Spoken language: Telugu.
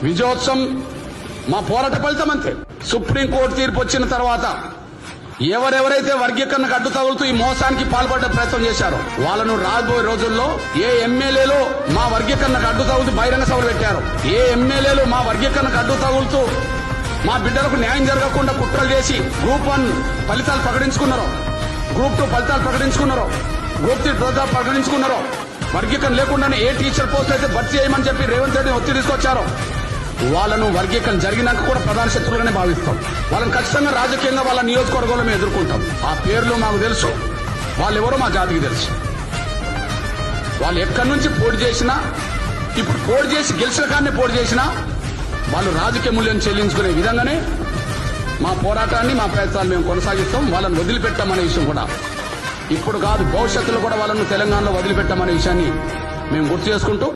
విజయోత్సవం మా పోరాట ఫలితం అంతే. సుప్రీంకోర్టు తీర్పు వచ్చిన తర్వాత ఎవరెవరైతే వర్గీకరణకు అడ్డు తగులుతూ ఈ మోసానికి పాల్పడ్డ ప్రయత్నం చేశారో వాళ్ళను రాబోయే రోజుల్లో ఏ ఎమ్మెల్యేలు మా వర్గీకరణకు అడ్డు తగులుతూ బహిరంగ సభలు పెట్టారు, ఏ ఎమ్మెల్యేలు మా వర్గీకరణకు అడ్డు తగులుతూ మా బిడ్డలకు న్యాయం జరగకుండా కుట్రలు చేసి గ్రూప్ 1 ఫలితాలు ప్రకటించుకున్నారో, గ్రూప్ 2 ఫలితాలు ప్రకటించుకున్నారో, గ్రూప్ 3 ఫలితాలు ప్రకటించుకున్నారో, వర్గీకరణ లేకుండానే ఏ టీచర్ పోస్ట్ అయితే భర్తీ చేయమని చెప్పి రేవంత్ రెడ్డిని ఒత్తిడి తీసుకొచ్చారో వాళ్ళను వర్గీకరణ జరిగినాక కూడా ప్రధాన శత్రువుగానే భావిస్తాం. వాళ్ళని ఖచ్చితంగా రాజకీయంగా వాళ్ళ నియోజకవర్గంలో మేము ఎదుర్కొంటాం. ఆ పేర్లు మాకు తెలుసు, వాళ్ళెవరో మా జాతికి తెలుసు. వాళ్ళు ఎక్కడి నుంచి పోటీ చేసినా, ఇప్పుడు పోటీ చేసి గెలిచిన కానీ పోటీ చేసినా వాళ్ళు రాజకీయ మూల్యం చెల్లించుకునే విధంగానే మా పోరాటాన్ని, మా ప్రయత్నాలు మేము కొనసాగిస్తాం. వాళ్ళని వదిలిపెట్టామనే విషయం కూడా ఇప్పుడు కాదు, భవిష్యత్తులో కూడా వాళ్ళను తెలంగాణలో వదిలిపెట్టామనే విషయాన్ని మేము గుర్తు చేసుకుంటూ